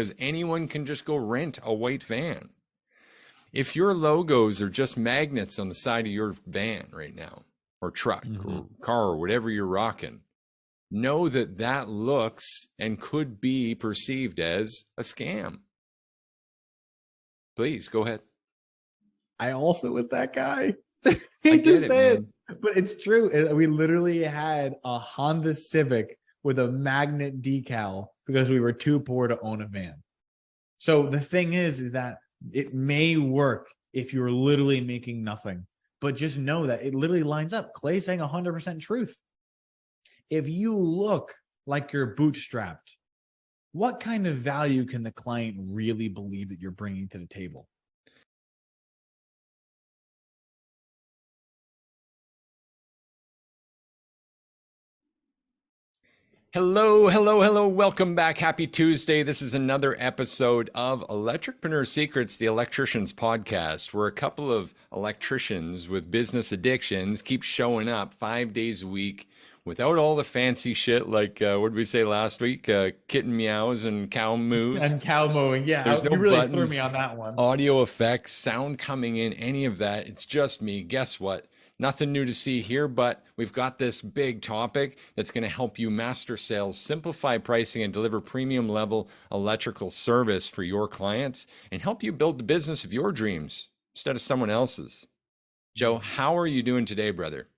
because anyone can just go rent a white van. If your logos are just magnets on the side of your van right now, or truck, or car, or whatever you're rocking, know that that looks and could be perceived as a scam. Please go ahead. I also was that guy. I get it, man. But it's true. We literally had a Honda Civic with a magnet decal because we were too poor to own a van. So the thing is that it may work if you're literally making nothing, but just know that it literally lines up. Clay's saying 100% truth. If you look like you're bootstrapped, what kind of value can the client really believe that you're bringing to the table? Hello, hello, hello. Welcome back. Happy Tuesday. This is another episode of Electricpreneur Secrets, the Electricians podcast, where a couple of electricians with business addictions keep showing up 5 days a week without all the fancy shit like, what did we say last week? Kitten meows and cow moos. And cow mowing. Yeah, There's no you really buttons, threw me on that one. audio effects, sound coming in, any of that. It's just me. Guess what? Nothing new to see here, but we've got this big topic that's going to help you master sales, simplify pricing, and deliver premium level electrical service for your clients and help you build the business of your dreams instead of someone else's. Joe, how are you doing today, brother?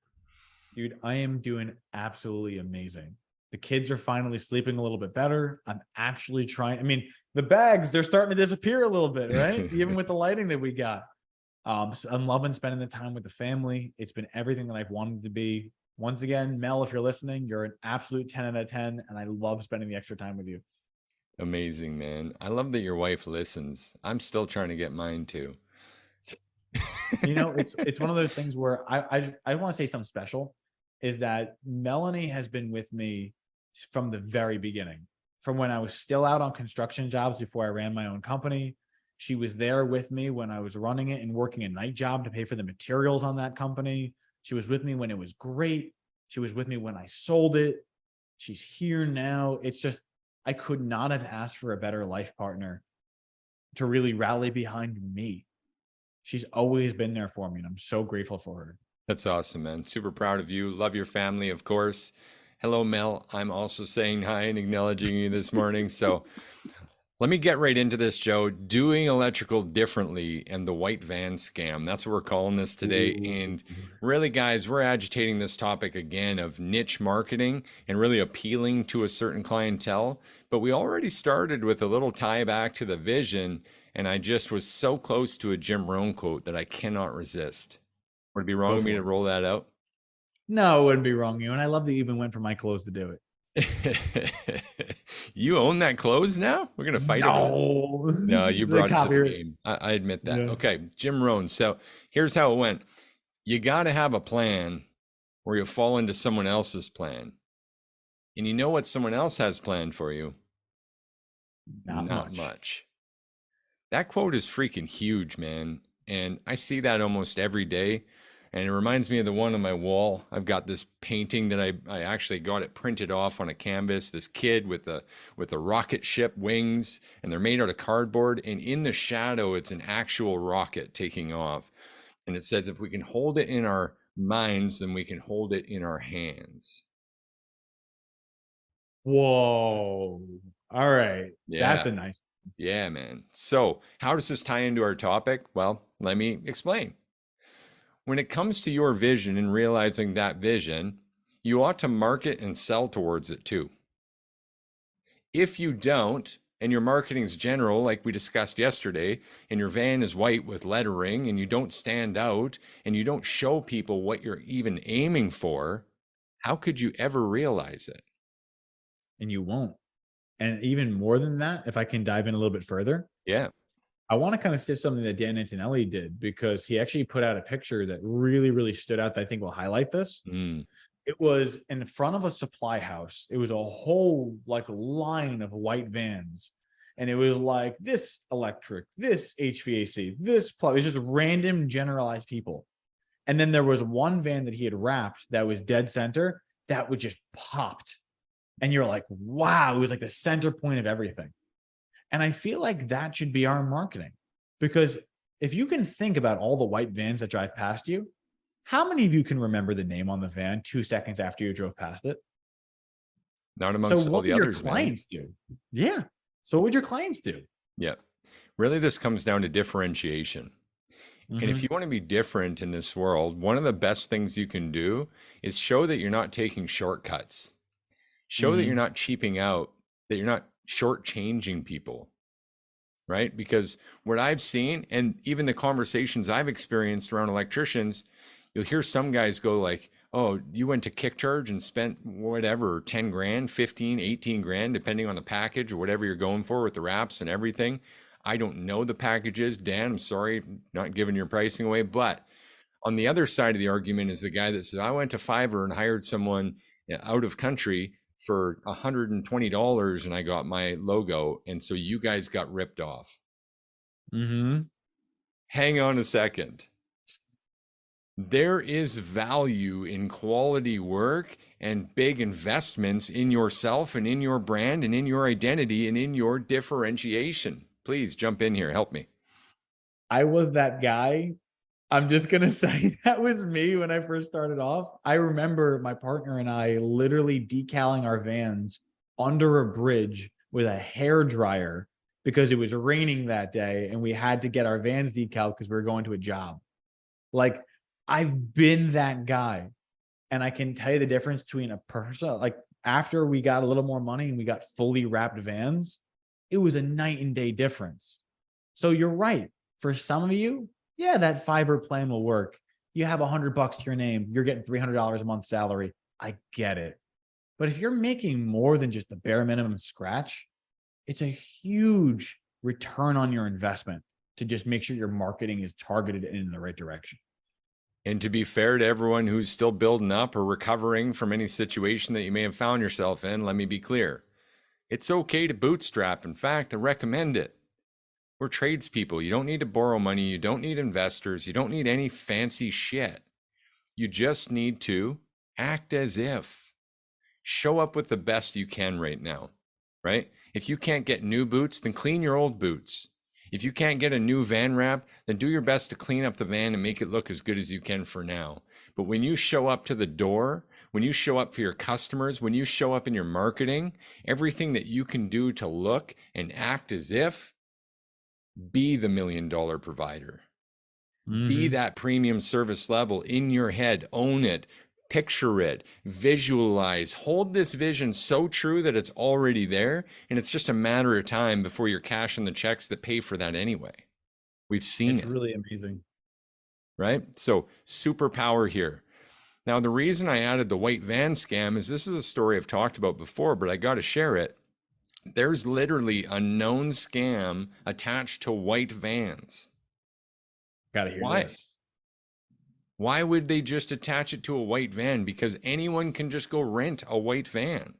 Dude, I am doing absolutely amazing. The kids are finally sleeping a little bit better. I'm actually trying. I mean, the bags, they're starting to disappear a little bit, right? Even with the lighting that we got. So I'm loving spending the time with the family. It's been everything that I've wanted to be. Once again, Mel, if you're listening, you're an absolute 10 out of 10, and I love spending the extra time with you. Amazing, man. I love that your wife listens. I'm still trying to get mine too. You know, it's one of those things where I want to say something special is that Melanie has been with me from the very beginning, from when I was still out on construction jobs before I ran my own company. She was there with me when I was running it and working a night job to pay for the materials on that company. She was with me when it was great. She was with me when I sold it. She's here now. It's just, I could not have asked for a better life partner to really rally behind me. She's always been there for me, and I'm so grateful for her. That's awesome, man. Super proud of you. Love your family, of course. Hello, Mel. I'm also saying hi and acknowledging you this morning. So let me get right into this, Joe. Doing electrical differently and the white van scam. That's what we're calling this today. And really, guys, we're agitating this topic again of niche marketing and really appealing to a certain clientele. But we already started with a little tie back to the vision. And I just was so close to a Jim Rohn quote that I cannot resist. Would it be wrong of me to roll that out? No, it wouldn't be wrong, you. And I love that you even went for my clothes to do it. You own that clothes now? We're gonna fight over this. No, you brought it to the game. I admit that. Yeah. Okay, Jim Rohn. So here's how it went. You got to have a plan or you'll fall into someone else's plan. And you know what someone else has planned for you? Not much. That quote is freaking huge, man. And I see that almost every day. And it reminds me of the one on my wall. I've got this painting that I actually got it printed off on a canvas. This kid with the rocket ship wings, and they're made out of cardboard. And in the shadow, it's an actual rocket taking off. And it says, if we can hold it in our minds, then we can hold it in our hands. Whoa. All right. Yeah. That's a nice. Yeah, man. So how does this tie into our topic? Well, let me explain. When it comes to your vision and realizing that vision, you ought to market and sell towards it too. If you don't, and your marketing is general, like we discussed yesterday, and your van is white with lettering, and you don't stand out, and you don't show people what you're even aiming for, how could you ever realize it? And you won't. And even more than that, if I can dive in a little bit further. Yeah. I want to kind of stitch something that Dan Antonelli did, because he actually put out a picture that really, really stood out that I think will highlight this. It was in front of a supply house. It was a whole like line of white vans. And it was like this electric, this HVAC, this plug. It was just random generalized people. And then there was one van that he had wrapped that was dead center that would just popped. And you're like, wow, it was like the center point of everything. And I feel like that should be our marketing, because if you can think about all the white vans that drive past you, how many of you can remember the name on the van 2 seconds after you drove past it? Not So amongst all what the would your others, man. clients do? Yeah. So what would your clients do? Yeah. Really, this comes down to differentiation. And if Mm-hmm. you want to be different in this world, one of the best things you can do is show that you're not taking shortcuts. Show that you're Mm-hmm. not cheaping out, that you're not shortchanging people, right? Because what I've seen, and even the conversations I've experienced around electricians, you'll hear some guys go like, oh, you went to Kick Charge and spent whatever, 10 grand, 15, 18 grand, depending on the package or whatever you're going for with the wraps and everything. I don't know the packages. Dan, I'm sorry, not giving your pricing away. But on the other side of the argument is the guy that says, I went to Fiverr and hired someone out of country for $120 and I got my logo. And so you guys got ripped off. Mm-hmm. Hang on a second. There is value in quality work and big investments in yourself and in your brand and in your identity and in your differentiation. Please jump in here. Help me. I was that guy. I'm just going to say that was me when I first started off. I remember my partner and I literally decaling our vans under a bridge with a hair dryer because it was raining that day and we had to get our vans decaled because we were going to a job. Like, I've been that guy. And I can tell you the difference between a person, like after we got a little more money and we got fully wrapped vans, it was a night and day difference. So you're right. For some of you, yeah, that Fiverr plan will work. You have $100 to your name. You're getting $300 a month salary. I get it. But if you're making more than just the bare minimum scratch, it's a huge return on your investment to just make sure your marketing is targeted in the right direction. And to be fair to everyone who's still building up or recovering from any situation that you may have found yourself in, let me be clear. It's okay to bootstrap. In fact, I recommend it. We're tradespeople. You don't need to borrow money. You don't need investors. You don't need any fancy shit. You just need to act as if. Show up with the best you can right now, right? If you can't get new boots, then clean your old boots. If you can't get a new van wrap, then do your best to clean up the van and make it look as good as you can for now. But when you show up to the door, when you show up for your customers, when you show up in your marketing, everything that you can do to look and act as if, be the $1 million provider. Be that premium service level in your head, own it, picture it, visualize, hold this vision so true that it's already there. And it's just a matter of time before you're cashing the checks that pay for that anyway. We've seen it. It's really amazing. Right? So superpower here. Now, the reason I added the white van scam is this is a story I've talked about before, but I got to share it. There's literally a known scam attached to white vans. Got to hear Why? this. Why would they just attach it to a white van? Because anyone can just go rent a white van.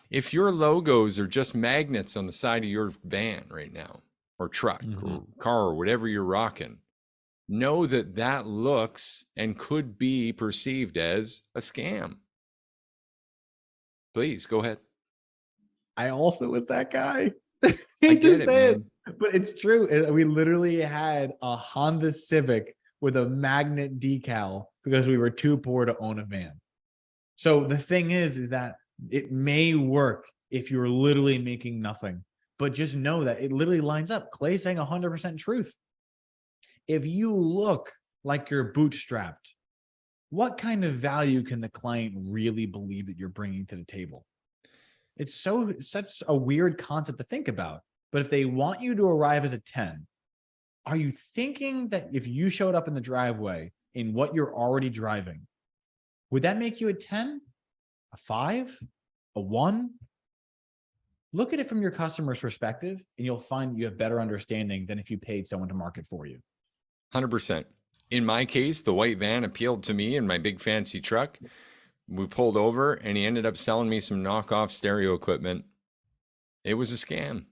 If your logos are just magnets on the side of your van right now, or truck, or car, or whatever you're rocking, know that that looks and could be perceived as a scam. Please go ahead. I also was that guy. I get it, man. But it's true. We literally had a Honda Civic with a magnet decal because we were too poor to own a van. So the thing is that it may work if you're literally making nothing, but just know that it literally lines up. Clay's saying 100% truth. If you look like you're bootstrapped, what kind of value can the client really believe that you're bringing to the table? It's such a weird concept to think about. But if they want you to arrive as a 10, are you thinking that if you showed up in the driveway in what you're already driving, would that make you a 10, a 5, a 1? Look at it from your customer's perspective, and you'll find that you have better understanding than if you paid someone to market for you. 100%. In my case, the white van appealed to me in my big fancy truck. We pulled over and he ended up selling me some knockoff stereo equipment. It was a scam.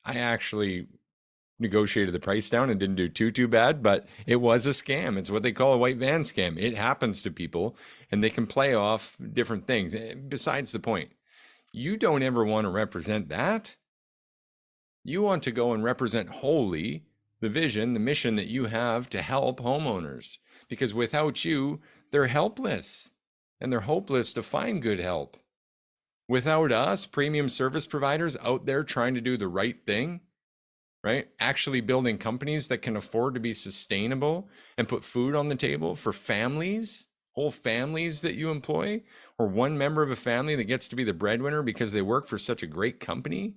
I actually negotiated the price down and didn't do too bad, but it was a scam. It's what they call a white van scam. It happens to people and they can play off different things. Besides the point, you don't ever want to represent that. You want to go and represent wholly the vision, the mission that you have to help homeowners, because without you, they're helpless and they're hopeless to find good help. Without us, premium service providers out there trying to do the right thing, right? Actually building companies that can afford to be sustainable and put food on the table for families, whole families that you employ, or one member of a family that gets to be the breadwinner because they work for such a great company.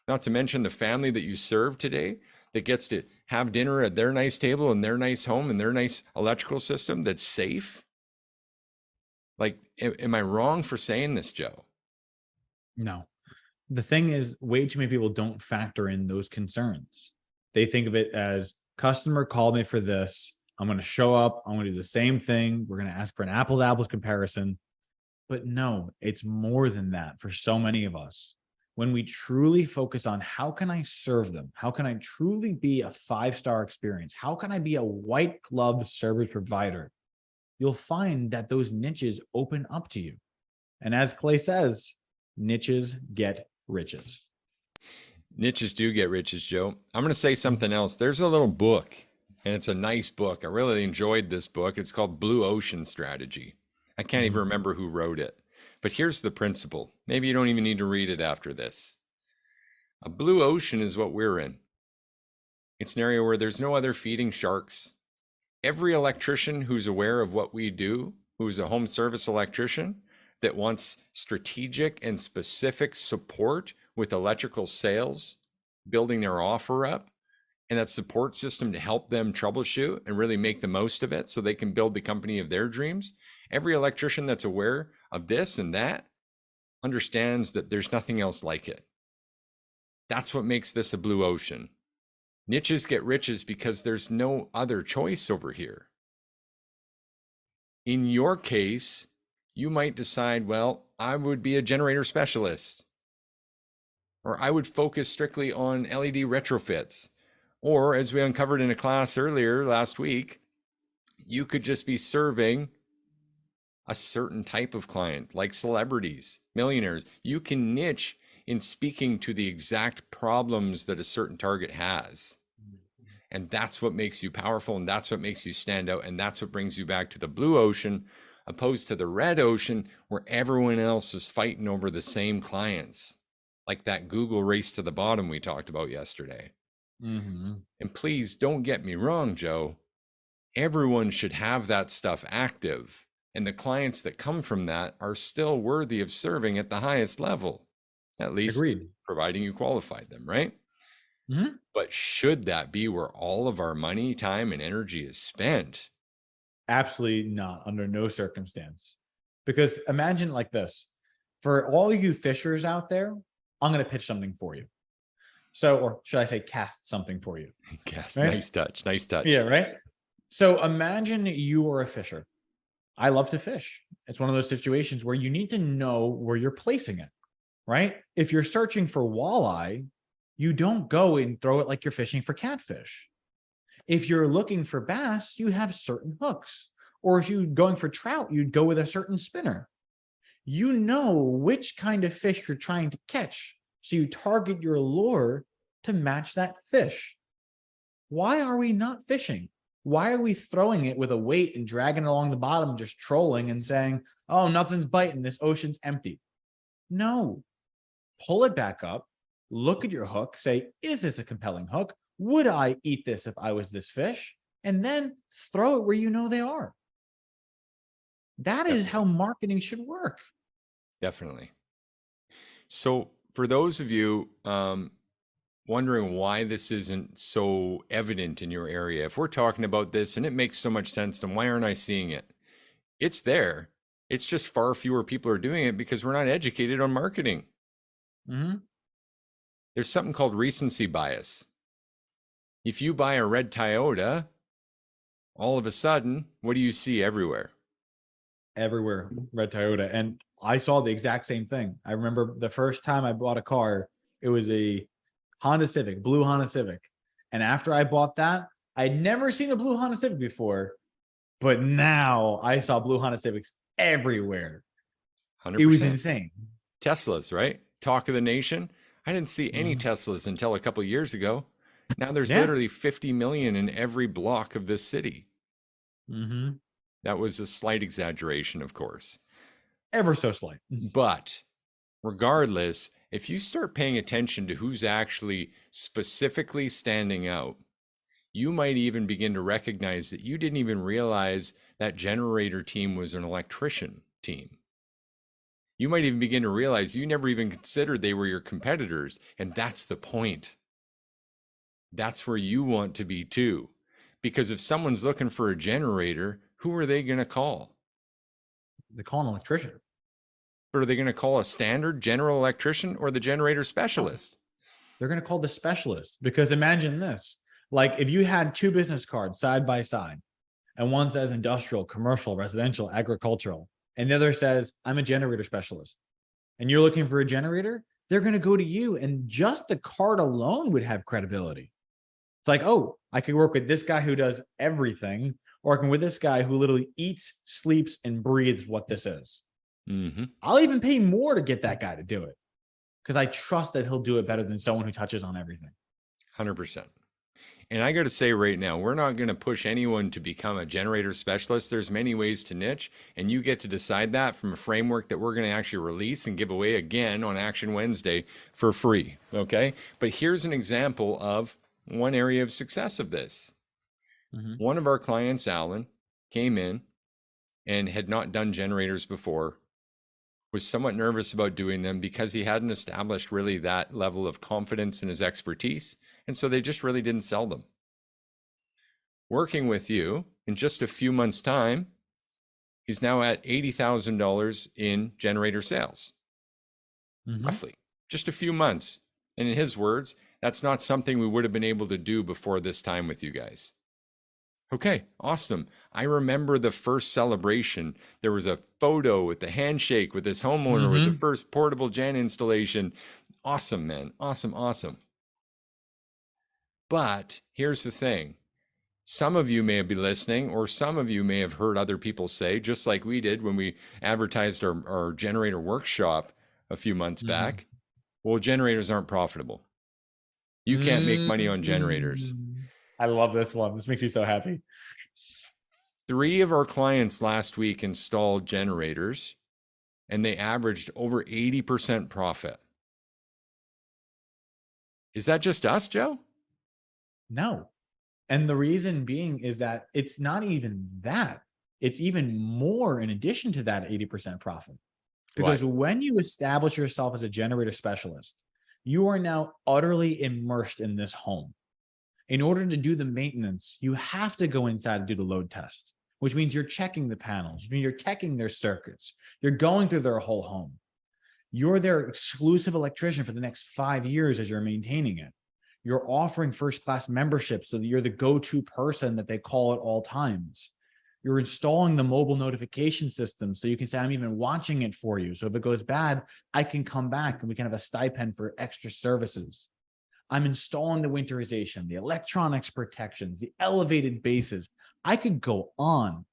Not to mention the family that you serve today that gets to have dinner at their nice table in their nice home and their nice electrical system that's safe. Like, am I wrong for saying this, Joe? No. The thing is, way too many people don't factor in those concerns. They think of it as customer called me for this. I'm going to show up. I'm going to do the same thing. We're going to ask for an apples to apples comparison. But no, it's more than that for so many of us. When we truly focus on how can I serve them? How can I truly be a 5-star experience? How can I be a white glove service provider? You'll find that those niches open up to you. And as Clay says, niches get riches. Niches do get riches, Joe. I'm going to say something else. There's a little book, and it's a nice book. I really enjoyed this book. It's called Blue Ocean Strategy. I can't even remember who wrote it, but here's the principle. Maybe you don't even need to read it after this. A blue ocean is what we're in. It's an area where there's no other feeding sharks. Every electrician who's aware of what we do, who's a home service electrician that wants strategic and specific support with electrical sales, building their offer up, and that support system to help them troubleshoot and really make the most of it so they can build the company of their dreams. Every electrician that's aware of this and that understands that there's nothing else like it. That's what makes this a blue ocean. Niches get riches because there's no other choice over here. In your case, you might decide, well, I would be a generator specialist, or I would focus strictly on LED retrofits. Or as we uncovered in a class earlier last week, you could just be serving a certain type of client, like celebrities, millionaires. You can niche in speaking to the exact problems that a certain target has. And that's what makes you powerful, and that's what makes you stand out, and that's what brings you back to the blue ocean, opposed to the red ocean where everyone else is fighting over the same clients, like that Google race to the bottom we talked about yesterday. And please don't get me wrong, Joe. Everyone should have that stuff active. And the clients that come from that are still worthy of serving at the highest level, at least Agreed. Providing you qualified them, right? But should that be where all of our money, time, and energy is spent? Absolutely not, under no circumstance. Because imagine like this. For all you fishers out there, I'm going to pitch something for you. So, or should I say cast something for you? Cast, right? Nice touch, nice touch. Yeah, right? So imagine you are a fisher. I love to fish. It's one of those situations where you need to know where you're placing it, right? If you're searching for walleye, you don't go and throw it like you're fishing for catfish. If you're looking for bass, you have certain hooks. Or if you're going for trout, you'd go with a certain spinner. You know which kind of fish you're trying to catch. So you target your lure to match that fish. Why are we not fishing? Why are we throwing it with a weight and dragging it along the bottom, just trolling and saying, oh, nothing's biting, this ocean's empty? No. Pull it back up, look at your hook, say, is this a compelling hook? Would I eat this if I was this fish? And then throw it where you know they are. That is how marketing should work. Definitely. So for those of you wondering why this isn't so evident in your area, if we're talking about this and it makes so much sense, then why aren't I seeing it? It's there. It's just far fewer people are doing it because we're not educated on marketing. There's something called recency bias. If you buy a red Toyota, all of a sudden, what do you see everywhere? Everywhere, red Toyota. And I saw the exact same thing. I remember the first time I bought a car, it was a Honda Civic, blue Honda Civic. And after I bought that, I'd never seen a blue Honda Civic before, but now I saw blue Honda Civics everywhere. 100%. It was insane. Teslas, right? Talk of the nation. I didn't see any Teslas until a couple of years ago. Now there's Yeah. literally 50 million in every block of this city. That was a slight exaggeration, of course. Ever so slight. But regardless, if you start paying attention to who's actually specifically standing out, you might even begin to recognize that you didn't even realize that generator team was an electrician team. You might even begin to realize you never even considered they were your competitors. And that's the point. That's where you want to be too. Because if someone's looking for a generator, who are they going to call? They call an electrician. But are they going to call a standard general electrician or the generator specialist? They're going to call the specialist, because imagine this. Like if you had two business cards side by side, and one says industrial, commercial, residential, agricultural, and the other says, I'm a generator specialist, and you're looking for a generator, they're going to go to you, and just the card alone would have credibility. It's like, oh, I could work with this guy who does everything, or I can with this guy who literally eats, sleeps, and breathes what this is. I'll even pay more to get that guy to do it, because I trust that he'll do it better than someone who touches on everything. 100%. And I got to say right now, we're not going to push anyone to become a generator specialist. There's many ways to niche, and you get to decide that from a framework that we're going to actually release and give away again on Action Wednesday for free. Okay. But here's an example of one area of success of this. One of our clients, Alan, came in and had not done generators before, was somewhat nervous about doing them because he hadn't established really that level of confidence in his expertise. And so they just really didn't sell them. Working with you in just a few months' time, he's now at $80,000 in generator sales, roughly, just a few months. And in his words, that's not something we would have been able to do before this time with you guys. Okay, awesome. I remember the first celebration. There was a photo with the handshake with this homeowner with the first portable gen installation. Awesome, man. Awesome, awesome. But here's the thing. Some of you may be listening, or some of you may have heard other people say, just like we did when we advertised our generator workshop a few months back, well, generators aren't profitable. You can't make money on generators. I love this one. This makes me so happy. 3 of our clients last week installed generators, and they averaged over 80% profit. Is that just us, Joe? No. And the reason being is that it's not even that. It's even more in addition to that 80% profit. Because when you establish yourself as a generator specialist, you are now utterly immersed in this home. In order to do the maintenance, you have to go inside and do the load test, which means you're checking the panels, which means you're checking their circuits. You're going through their whole home. You're their exclusive electrician for the next 5 years as you're maintaining it. You're offering first-class membership so that you're the go-to person that they call at all times. You're installing the mobile notification system so you can say, I'm even watching it for you. So if it goes bad, I can come back and we can have a stipend for extra services. I'm installing the winterization, the electronics protections, the elevated bases. I could go on.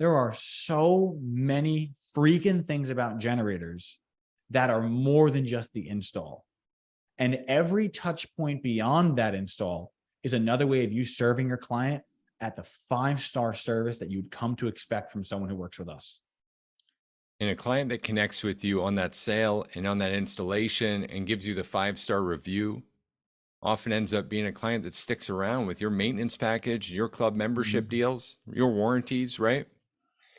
There are so many freaking things about generators that are more than just the install. And every touch point beyond that install is another way of you serving your client at the 5-star service that you'd come to expect from someone who works with us. And a client that connects with you on that sale and on that installation and gives you the 5-star review often ends up being a client that sticks around with your maintenance package, your club membership deals, your warranties, right?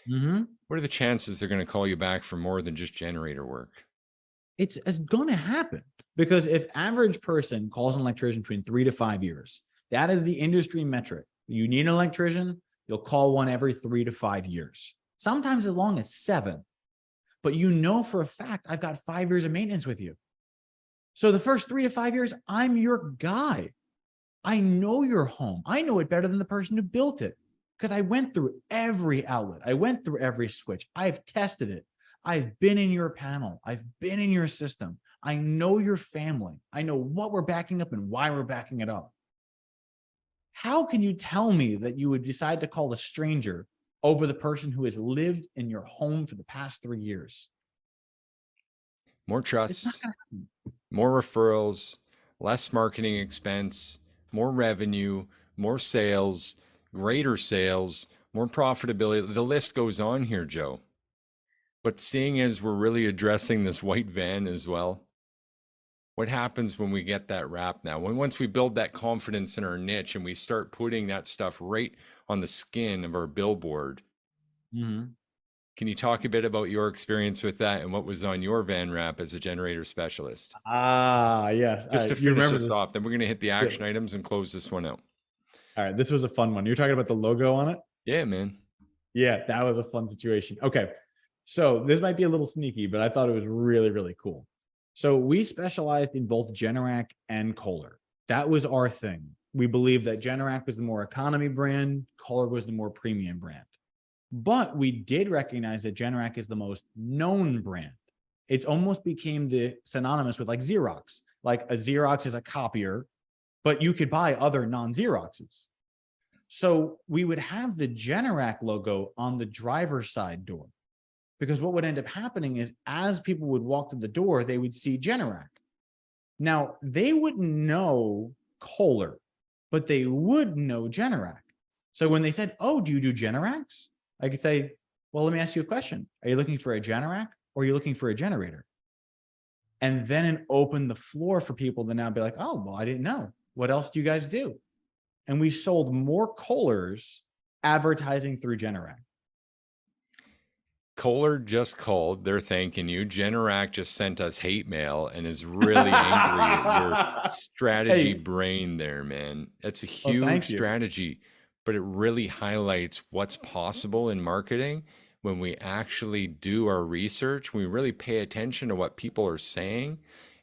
What are the chances they're going to call you back for more than just generator work? It's going to happen, because if average person calls an electrician between 3 to 5 years, that is the industry metric. You need an electrician, you'll call one every 3 to 5 years, sometimes as long as 7. But you know for a fact, I've got 5 years of maintenance with you. So the first 3 to 5 years, I'm your guy. I know your home. I know it better than the person who built it, because I went through every outlet. I went through every switch. I've tested it. I've been in your panel. I've been in your system. I know your family. I know what we're backing up and why we're backing it up. How can you tell me that you would decide to call a stranger over the person who has lived in your home for the past 3 years? More trust. It's not gonna happen. more referrals, less marketing expense, more revenue, more sales, greater sales, more profitability. The list goes on here, Joe. But seeing as we're really addressing this white van as well, what happens when we get that wrap now? Once we build that confidence in our niche and we start putting that stuff right on the skin of our billboard, Mm-hmm. can you talk a bit about your experience with that and what was on your van wrap as a generator specialist? Yes. Just to You finish remember this this? off, then we're going to hit the Yeah. action items and close this one out. All right. This was a fun one. You're talking about the logo on it? Yeah, man. Yeah, that was a fun situation. Okay. So this might be a little sneaky, but I thought it was really, really cool. So we specialized in both Generac and Kohler. That was our thing. We believed that Generac was the more economy brand, Kohler was the more premium brand. But we did recognize that Generac is the most known brand. It's almost became the synonymous with like Xerox. Like a Xerox is a copier, but you could buy other non-Xeroxes. So we would have the Generac logo on the driver's side door, because what would end up happening is as people would walk through the door, they would see Generac. Now, they wouldn't know Kohler, but they would know Generac. So when they said, oh, do you do Generacs? I could say, well, let me ask you a question. Are you looking for a Generac or are you looking for a generator? And then it opened the floor for people to now be like, oh, well, I didn't know. What else do you guys do? And we sold more Kohlers advertising through Generac. Kohler just called. They're thanking you. Generac just sent us hate mail and is really angry at your strategy brain there, man. That's a huge strategy, but it really highlights what's possible in marketing when we actually do our research, when we really pay attention to what people are saying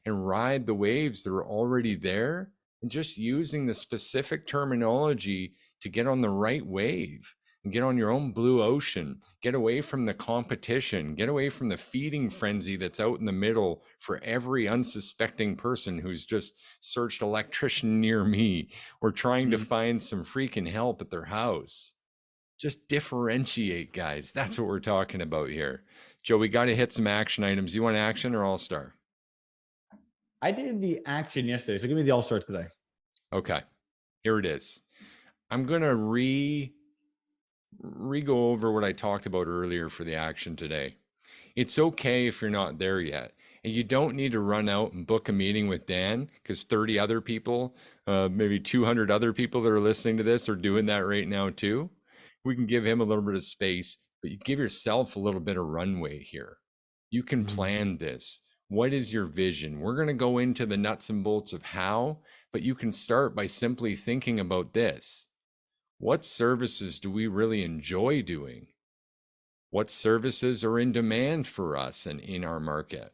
and ride the waves that are already there, and just using the specific terminology to get on the right wave. Get on your own blue ocean, get away from the competition, get away from the feeding frenzy that's out in the middle for every unsuspecting person who's just searched electrician near me or trying to find some freaking help at their house. Just differentiate, guys. That's what we're talking about here. Joe, we got to hit some action items. You want action or all-star? I did the action yesterday, so give me the all-star today. Okay, here it is. I'm going to re-go over what I talked about earlier for the action today. It's okay if you're not there yet. And you don't need to run out and book a meeting with Dan, because 30 other people, maybe 200 other people that are listening to this are doing that right now too. We can give him a little bit of space, but you give yourself a little bit of runway here. You can plan this. What is your vision? We're going to go into the nuts and bolts of how, but you can start by simply thinking about this. What services do we really enjoy doing? What services are in demand for us and in our market?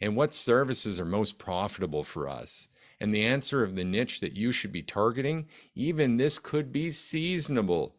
And what services are most profitable for us? And the answer of the niche that you should be targeting, even this could be seasonal,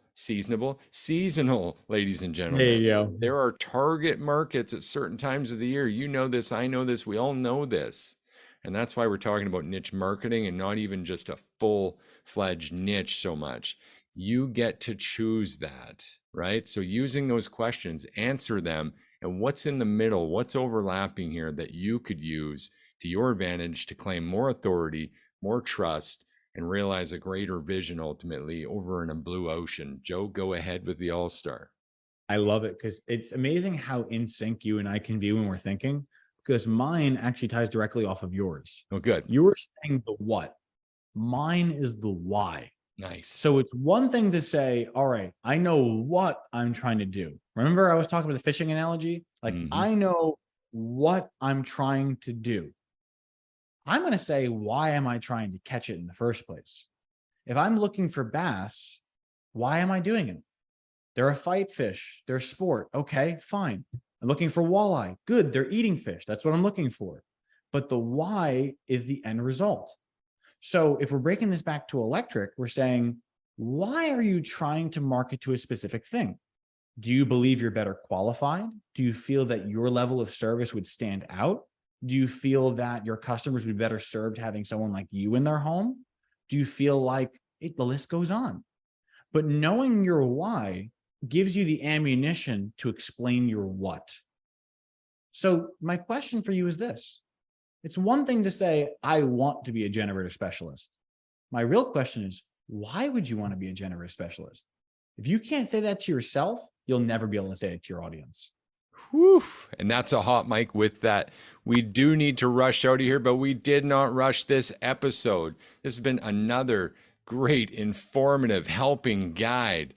ladies and gentlemen. There you go. There are target markets at certain times of the year. You know this, I know this, we all know this. And that's why we're talking about niche marketing and not even just a full-fledged niche so much. You get to choose that, right? So using those questions, answer them, and what's in the middle, what's overlapping here that you could use to your advantage to claim more authority, more trust, and realize a greater vision ultimately over in a blue ocean. Joe, go ahead with the all-star. I love it because it's amazing how in sync you and I can be when we're thinking, because mine actually ties directly off of yours. Oh, good. You were saying the what. Mine is the why. Nice. So it's one thing to say, all right, I know what I'm trying to do. Remember I was talking about the fishing analogy? Like, I know what I'm trying to do. I'm going to say, why am I trying to catch it in the first place? If I'm looking for bass, why am I doing it? They're a fight fish. They're sport. Okay, fine. I'm looking for walleye. Good. They're eating fish. That's what I'm looking for. But the why is the end result. So if we're breaking this back to electric, we're saying, why are you trying to market to a specific thing? Do you believe you're better qualified? Do you feel that your level of service would stand out? Do you feel that your customers would be better served having someone like you in their home? Do you feel like the list goes on? But knowing your why gives you the ammunition to explain your what. So my question for you is this. It's one thing to say, I want to be a generator specialist. My real question is, why would you want to be a generator specialist? If you can't say that to yourself, you'll never be able to say it to your audience. Whew. And that's a hot mic with that. We do need to rush out of here, but we did not rush this episode. This has been another great, informative, helping guide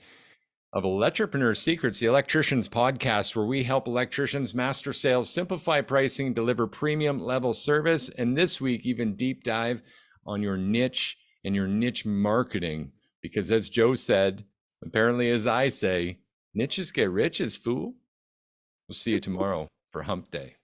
of Electripreneur Secrets, the Electrician's podcast, where we help electricians master sales, simplify pricing, deliver premium level service, and this week, even deep dive on your niche and your niche marketing. Because as Joe said, apparently as I say, niches get riches, fool. We'll see you tomorrow for Hump Day.